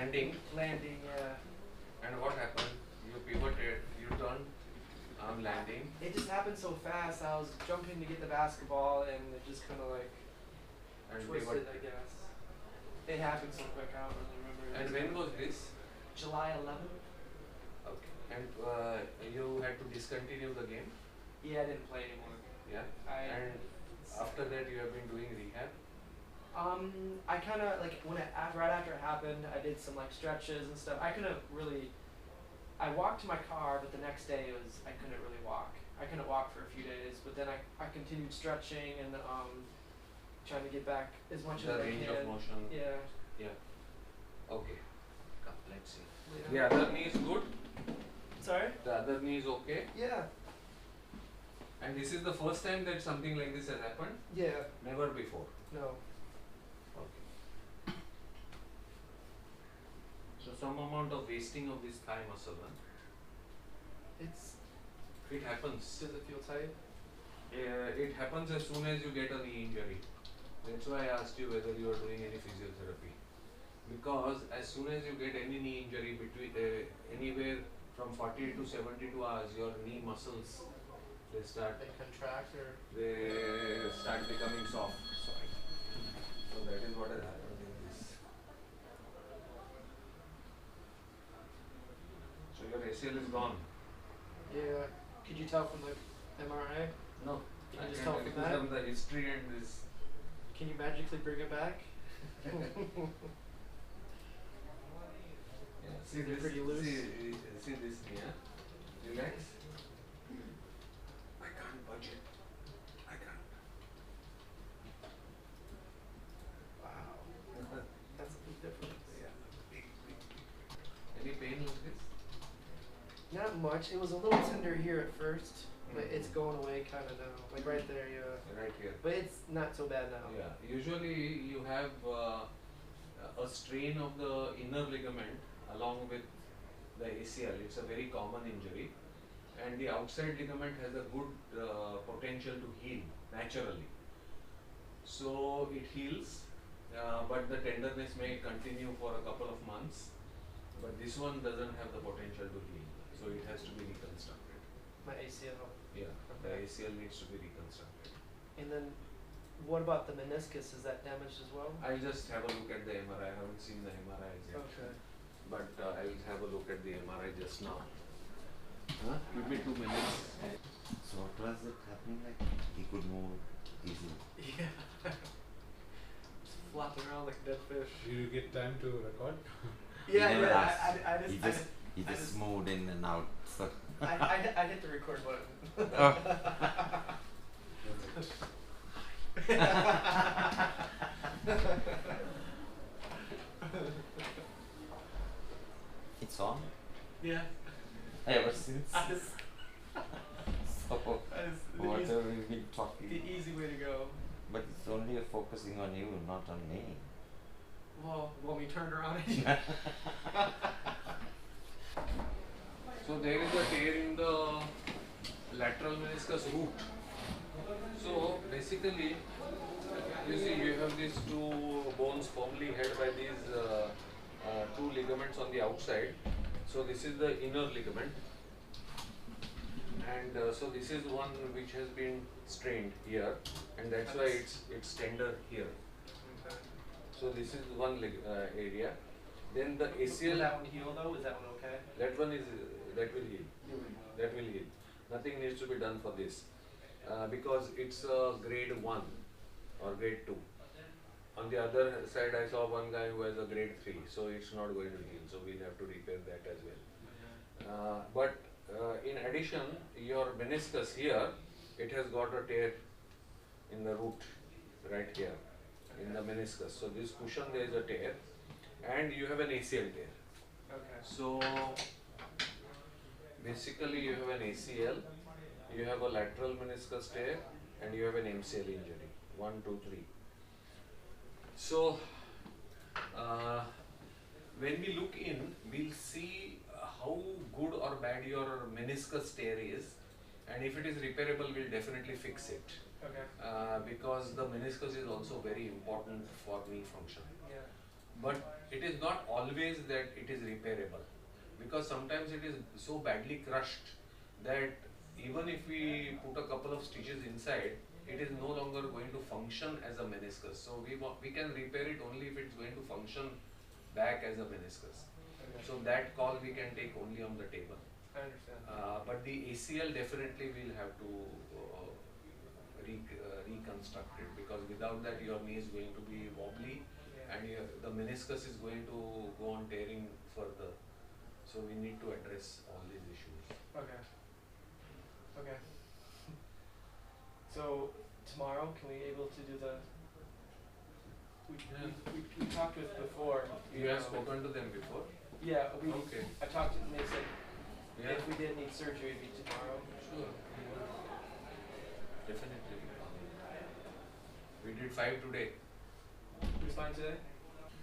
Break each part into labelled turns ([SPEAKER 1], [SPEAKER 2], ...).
[SPEAKER 1] landing.
[SPEAKER 2] Landing, yeah.
[SPEAKER 1] And what happened? You pivoted, you turned, I'm landing.
[SPEAKER 2] It just happened so fast. I was jumping to get the basketball and it just kind of like
[SPEAKER 1] And
[SPEAKER 2] twisted, I guess. It happened so quick, I don't really remember.
[SPEAKER 1] And when was this?
[SPEAKER 2] July 11th.
[SPEAKER 1] Okay. And you had to discontinue the game?
[SPEAKER 2] Yeah, I didn't play anymore.
[SPEAKER 1] Yeah. And after that you have been doing rehab?
[SPEAKER 2] I kind of like right after it happened, I did some like stretches and stuff. I walked to my car, but the next day I couldn't really walk. I couldn't walk for a few days, but then I continued stretching and trying to get back as much as I can.
[SPEAKER 1] The range of motion.
[SPEAKER 2] Yeah.
[SPEAKER 1] Yeah. Okay. Come, let's see.
[SPEAKER 2] Yeah.
[SPEAKER 1] The other knee is good?
[SPEAKER 2] Sorry?
[SPEAKER 1] The other knee is okay?
[SPEAKER 2] Yeah.
[SPEAKER 1] And this is the first time that something like this has happened?
[SPEAKER 2] Yeah.
[SPEAKER 1] Never before?
[SPEAKER 2] No.
[SPEAKER 1] Okay. So some amount of wasting of this thigh muscle, huh? It happens.
[SPEAKER 2] Does it feel tight?
[SPEAKER 1] It happens as soon as you get a knee injury. That's why I asked you whether you are doing any physiotherapy. Because as soon as you get any knee injury between anywhere from 48 to 72 hours, your knee muscles they start becoming soft. Sorry. So that is what has happened in this. So your ACL is gone.
[SPEAKER 2] Yeah. Could you tell from the MRI?
[SPEAKER 1] No.
[SPEAKER 2] Can you just tell from that?
[SPEAKER 1] From the history and this.
[SPEAKER 2] Can you magically bring it back?
[SPEAKER 1] Yeah. See this?
[SPEAKER 2] Pretty loose.
[SPEAKER 1] See this knee, huh? Relax. I can't budge it. I can't.
[SPEAKER 2] Wow. That's a big difference.
[SPEAKER 1] Yeah. Big. Any pain with this?
[SPEAKER 2] Not much. It was a little tender here at first, but it's going away kind of now. Like right there, yeah.
[SPEAKER 1] Right here.
[SPEAKER 2] But it's not so bad now.
[SPEAKER 1] Yeah. Usually you have a strain of the inner ligament along with the ACL. It's a very common injury. And the outside ligament has a good potential to heal naturally. So it heals, but the tenderness may continue for a couple of months. But this one doesn't have the potential to heal, so it has to be reconstructed.
[SPEAKER 2] My ACL.
[SPEAKER 1] Yeah,
[SPEAKER 2] Okay.
[SPEAKER 1] the ACL needs to be reconstructed.
[SPEAKER 2] And then, what about the meniscus? Is that damaged as well?
[SPEAKER 1] I'll just have a look at the MRI. I haven't seen the MRIs yet.
[SPEAKER 2] Okay.
[SPEAKER 1] But I'll have a look at the MRI just now. Huh? Give me 2 minutes.
[SPEAKER 3] So what was it happening like? He could move easily.
[SPEAKER 2] Yeah. Just flopping around like a dead fish.
[SPEAKER 4] Did you get time to record?
[SPEAKER 2] Yeah,
[SPEAKER 3] He never
[SPEAKER 2] yeah.
[SPEAKER 3] asked. He
[SPEAKER 2] I
[SPEAKER 3] just moved in and out. So
[SPEAKER 2] I hit the record button.
[SPEAKER 3] Oh. It's on
[SPEAKER 2] Yeah.
[SPEAKER 3] ever since. So
[SPEAKER 2] The
[SPEAKER 3] whatever we've been talking,
[SPEAKER 2] easy way to go.
[SPEAKER 3] but it's only focusing on you, not on me.
[SPEAKER 2] Well, when we turned around.
[SPEAKER 1] So there is a tear in the lateral meniscus root. So basically, you see you have these two bones firmly held by these two ligaments on the outside. So this is the inner ligament, and so this is one which has been strained here, and that's why it's tender here.
[SPEAKER 2] Okay.
[SPEAKER 1] So this is one area. Then the
[SPEAKER 2] Will
[SPEAKER 1] ACL.
[SPEAKER 2] that one heal though? Is that one okay?
[SPEAKER 1] That one is that will heal. That will heal. Nothing needs to be done for this because it's a grade 1 or grade 2. On the other side, I saw one guy who has a grade 3, so it's not going to heal. So we'll have to repair that as well. But in addition, your meniscus here, it has got a tear in the root right here in the meniscus. So this cushion there is a tear, and you have an ACL tear.
[SPEAKER 2] Okay.
[SPEAKER 1] So basically you have an ACL, you have a lateral meniscus tear, and you have an MCL injury. 1, 2, 3. So when we look in, we'll see how good or bad your meniscus tear is, and if it is repairable, we'll definitely fix it.
[SPEAKER 2] Okay.
[SPEAKER 1] Because the meniscus is also very important for knee function.
[SPEAKER 2] Yeah.
[SPEAKER 1] but it is not always that it is repairable, because sometimes it is so badly crushed that even if we put a couple of stitches inside, it is no longer going to function as a meniscus. So we can repair it only if it's going to function back as a meniscus.
[SPEAKER 2] Okay.
[SPEAKER 1] So that call we can take only on the table.
[SPEAKER 2] I understand.
[SPEAKER 1] But the ACL definitely will have to reconstruct it, because without that your knee is going to be wobbly,
[SPEAKER 2] Yeah.
[SPEAKER 1] and the meniscus is going to go on tearing further. So we need to address all these issues.
[SPEAKER 2] Okay. Okay. So tomorrow, can we able to do the? We talked with before.
[SPEAKER 1] You have spoken to them before?
[SPEAKER 2] Yeah,
[SPEAKER 1] Okay.
[SPEAKER 2] I talked to them. They said
[SPEAKER 1] Yeah.
[SPEAKER 2] if we did need surgery, it'd be tomorrow.
[SPEAKER 1] Sure. Definitely. We did 5 today.
[SPEAKER 2] It was fine today.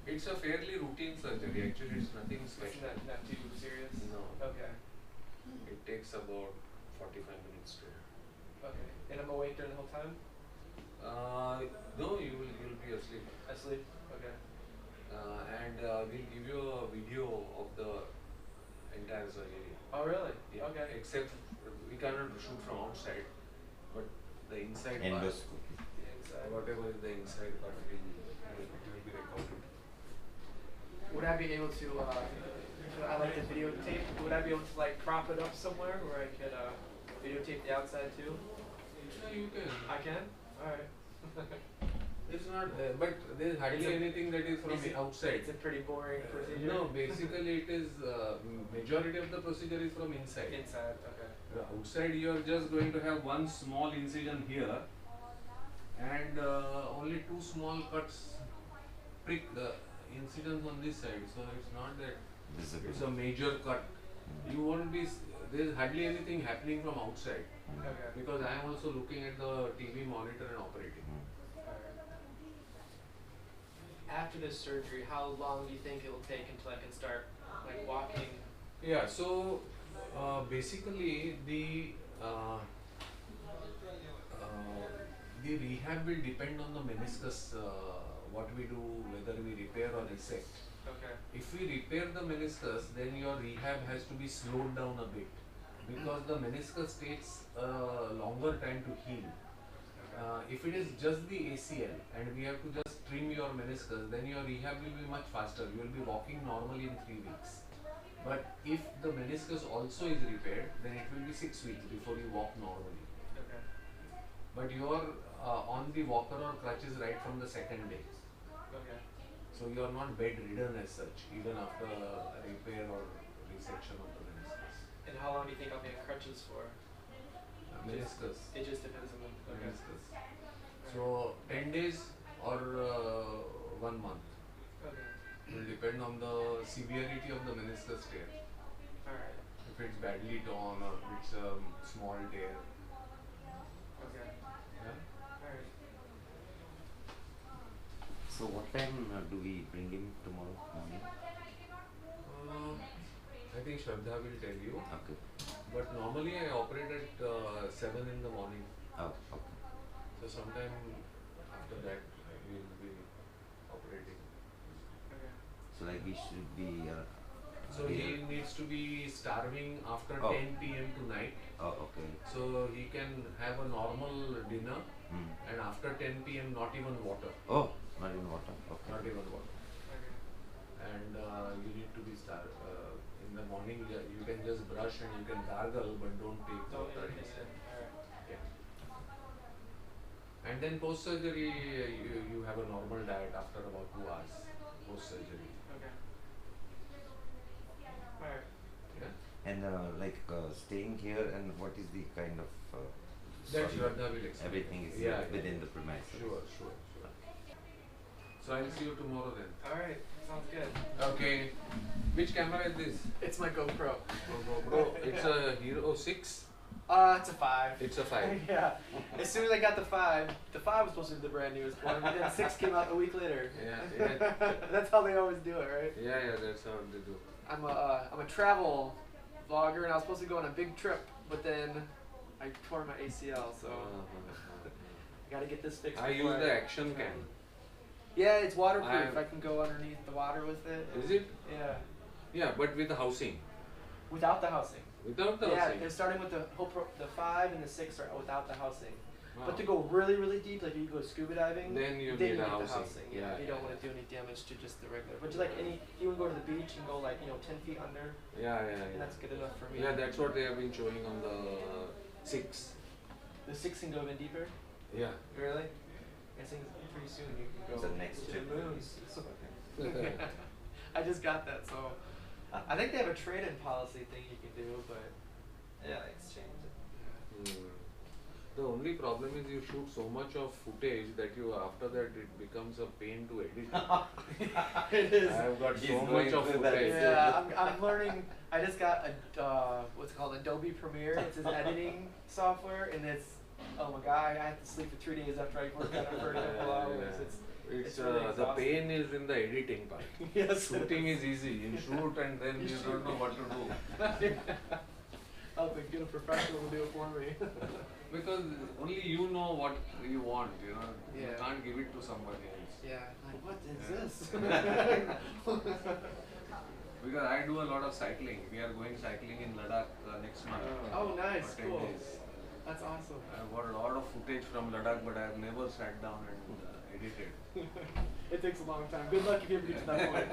[SPEAKER 1] It's a fairly routine surgery. Actually, it's nothing
[SPEAKER 2] It's
[SPEAKER 1] special.
[SPEAKER 2] not too serious.
[SPEAKER 1] No.
[SPEAKER 2] Okay.
[SPEAKER 1] It takes about 45 minutes to.
[SPEAKER 2] Okay. And I'm awake during the whole time.
[SPEAKER 1] No, you'll be asleep.
[SPEAKER 2] Asleep. Okay.
[SPEAKER 1] And we'll give you a video of the entire surgery.
[SPEAKER 2] Oh really?
[SPEAKER 1] Yeah.
[SPEAKER 2] Okay.
[SPEAKER 1] Except we cannot shoot from outside, but the inside part,
[SPEAKER 3] Endoscopy.
[SPEAKER 2] The inside.
[SPEAKER 1] whatever is the inside part, will be recorded.
[SPEAKER 2] Would I be able to? I like the videotape. Would I be able to like prop it up somewhere where I could videotape the outside too?
[SPEAKER 1] Yeah, you can.
[SPEAKER 2] I can. All right.
[SPEAKER 1] It's not, but there is hardly anything that is from
[SPEAKER 2] Is it-
[SPEAKER 1] outside.
[SPEAKER 2] It's a pretty boring procedure.
[SPEAKER 1] No, basically it is majority of the procedure is from inside.
[SPEAKER 2] Inside. Okay.
[SPEAKER 1] Outside you are just going to have one small incision here, and only 2 small cuts prick the incisions on this side. So it's not that
[SPEAKER 3] Visible.
[SPEAKER 1] it's a major cut. You won't be, there is hardly anything happening from outside,
[SPEAKER 2] Okay.
[SPEAKER 1] because I am also looking at the TV monitor and operating.
[SPEAKER 2] After this surgery, how long do you think it will take until I can start like walking?
[SPEAKER 1] Yeah, so basically the rehab will depend on the meniscus, what we do, whether we repair or resect.
[SPEAKER 2] Okay.
[SPEAKER 1] If we repair the meniscus, then your rehab has to be slowed down a bit, because the meniscus takes a longer time to heal. If it is just the ACL and we have to just trim your meniscus, then your rehab will be much faster. You will be walking normally in 3 weeks. But if the meniscus also is repaired, then it will be 6 weeks before you walk normally.
[SPEAKER 2] Okay.
[SPEAKER 1] But you are on the walker or crutches right from the second day.
[SPEAKER 2] Okay.
[SPEAKER 1] So you are not bedridden as such, even after a repair or resection of the meniscus.
[SPEAKER 2] And how long do you think I'll be on crutches for?
[SPEAKER 1] Meniscus.
[SPEAKER 2] It just depends on the. Okay.
[SPEAKER 1] Meniscus. So 10 days or 1 month.
[SPEAKER 2] Okay.
[SPEAKER 1] It will depend on the severity of the meniscus tear.
[SPEAKER 2] All right.
[SPEAKER 1] If it's badly torn or it's a small tear.
[SPEAKER 2] Okay.
[SPEAKER 1] Yeah?
[SPEAKER 2] All right.
[SPEAKER 3] So what time do we bring him tomorrow morning?
[SPEAKER 1] I think Shraddha will tell you.
[SPEAKER 3] Okay.
[SPEAKER 1] But normally I operate at 7 in the morning.
[SPEAKER 3] Oh, okay.
[SPEAKER 1] So sometime after that we will be operating.
[SPEAKER 2] Okay.
[SPEAKER 3] So like we should be.
[SPEAKER 1] So he needs to be starving after
[SPEAKER 3] Oh.
[SPEAKER 1] 10 p.m. tonight.
[SPEAKER 3] Oh, okay.
[SPEAKER 1] So he can have a normal dinner,
[SPEAKER 3] Hmm.
[SPEAKER 1] and after 10 p.m. not even water.
[SPEAKER 3] Oh, not in water. Okay.
[SPEAKER 1] Not even water.
[SPEAKER 2] Okay.
[SPEAKER 1] And you need to be in the morning. You can just brush and you can gargle, but don't take
[SPEAKER 2] Don't
[SPEAKER 1] water
[SPEAKER 2] anything
[SPEAKER 1] inside.
[SPEAKER 2] in. All right.
[SPEAKER 1] Yeah. And then post surgery, you have a normal diet after about 2 hours post surgery.
[SPEAKER 2] Okay. All right.
[SPEAKER 1] Yeah.
[SPEAKER 3] And staying here, and what is the kind of
[SPEAKER 1] That
[SPEAKER 3] sort of-
[SPEAKER 1] Shraddha will explain.
[SPEAKER 3] everything is
[SPEAKER 1] Yeah,
[SPEAKER 3] within the premises.
[SPEAKER 1] Sure. So I'll see you tomorrow then.
[SPEAKER 2] All right. Sounds good.
[SPEAKER 1] Okay. Which camera is this?
[SPEAKER 2] It's my GoPro.
[SPEAKER 1] Bro, it's a Hero 6.
[SPEAKER 2] It's a 5.
[SPEAKER 1] It's a 5.
[SPEAKER 2] Yeah. As soon as I got the 5 was supposed to be the brand newest one, but then 6 came out a week later.
[SPEAKER 1] Yeah.
[SPEAKER 2] That's how they always do it, right?
[SPEAKER 1] Yeah, that's how they do.
[SPEAKER 2] I'm a travel vlogger, and I was supposed to go on a big trip, but then I tore my ACL, so I got to get this fixed.
[SPEAKER 1] I use
[SPEAKER 2] before
[SPEAKER 1] the action cam.
[SPEAKER 2] Yeah, it's waterproof.
[SPEAKER 1] I-
[SPEAKER 2] I can go underneath the water with it.
[SPEAKER 1] Is it?
[SPEAKER 2] Yeah.
[SPEAKER 1] Yeah, but with the housing.
[SPEAKER 2] Without the housing.
[SPEAKER 1] Without the
[SPEAKER 2] Yeah,
[SPEAKER 1] housing.
[SPEAKER 2] they're starting with the 5 and the 6 are without the housing.
[SPEAKER 1] Wow.
[SPEAKER 2] But to go really, really deep, like you go scuba diving,
[SPEAKER 1] Then you
[SPEAKER 2] then
[SPEAKER 1] need
[SPEAKER 2] you
[SPEAKER 1] a
[SPEAKER 2] need the
[SPEAKER 1] housing.
[SPEAKER 2] housing. Yeah,
[SPEAKER 1] Yeah,
[SPEAKER 2] you
[SPEAKER 1] yeah,
[SPEAKER 2] don't want to do any damage to just the regular. But just like any, if you want to go to the beach and go like 10 feet under,
[SPEAKER 1] Yeah, yeah,
[SPEAKER 2] and
[SPEAKER 1] yeah.
[SPEAKER 2] that's good enough for me.
[SPEAKER 1] Yeah, that's what they have been showing on the 6.
[SPEAKER 2] The 6 can go even deeper.
[SPEAKER 1] Yeah.
[SPEAKER 2] Really? I think pretty soon you can go
[SPEAKER 3] It's the next
[SPEAKER 2] to
[SPEAKER 3] trip.
[SPEAKER 2] the moon. I just got that, so I think they have a trade-in policy thing you can do, but
[SPEAKER 3] Yeah, exchange.
[SPEAKER 1] Hmm. The only problem is you shoot so much of footage that you after that it becomes a pain to edit.
[SPEAKER 2] it is.
[SPEAKER 1] I have got
[SPEAKER 3] He's
[SPEAKER 1] so
[SPEAKER 3] going
[SPEAKER 1] much of
[SPEAKER 3] through that.
[SPEAKER 1] footage.
[SPEAKER 2] Yeah, I'm learning. I just got a what's it called Adobe Premiere. It's an editing software, and it's oh my god, I have to sleep for 3 days after I work on it for a couple hours.
[SPEAKER 1] It's
[SPEAKER 2] really
[SPEAKER 1] the
[SPEAKER 2] exhausting.
[SPEAKER 1] pain is in the editing part.
[SPEAKER 2] Yes.
[SPEAKER 1] Shooting is easy. You shoot and then you don't know what to do.
[SPEAKER 2] I'll get a professional to do it for me.
[SPEAKER 1] Because only you know what you want, you know. You
[SPEAKER 2] Yeah.
[SPEAKER 1] can't give it to somebody else.
[SPEAKER 2] Yeah. Like what is
[SPEAKER 1] Yeah.
[SPEAKER 2] this?
[SPEAKER 1] Because I do a lot of cycling. We are going cycling in Ladakh next month.
[SPEAKER 2] Oh, nice.
[SPEAKER 1] For 10
[SPEAKER 2] Cool.
[SPEAKER 1] days.
[SPEAKER 2] That's awesome.
[SPEAKER 1] I've got a lot of footage from Ladakh, but I've never sat down and edited.
[SPEAKER 2] It takes a long time. Good luck if you ever get to that point.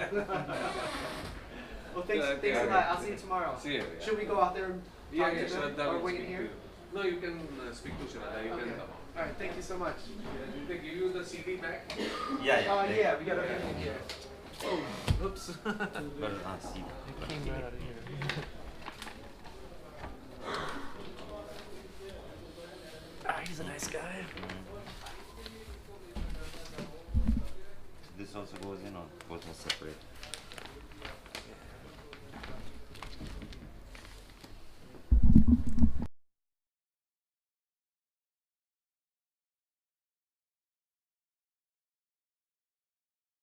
[SPEAKER 2] Well, thanks,
[SPEAKER 1] Yeah,
[SPEAKER 2] thanks a
[SPEAKER 1] okay.
[SPEAKER 2] lot. I'll see you tomorrow.
[SPEAKER 1] See you. Yeah.
[SPEAKER 2] Should we go out there and talk to them
[SPEAKER 1] Shraddha
[SPEAKER 2] or
[SPEAKER 1] will
[SPEAKER 2] wait
[SPEAKER 1] speak
[SPEAKER 2] here?
[SPEAKER 1] to you. No, you can speak to Shraddha. You
[SPEAKER 2] Okay.
[SPEAKER 1] can come out.
[SPEAKER 2] All right. Thank you so much.
[SPEAKER 1] Did they give you the CD back?
[SPEAKER 3] Yeah, yeah.
[SPEAKER 2] Yeah. We got everything here. Oh, oops.
[SPEAKER 3] But see.
[SPEAKER 2] It came right out of here. He's a nice guy.
[SPEAKER 3] This also goes in or both are separate?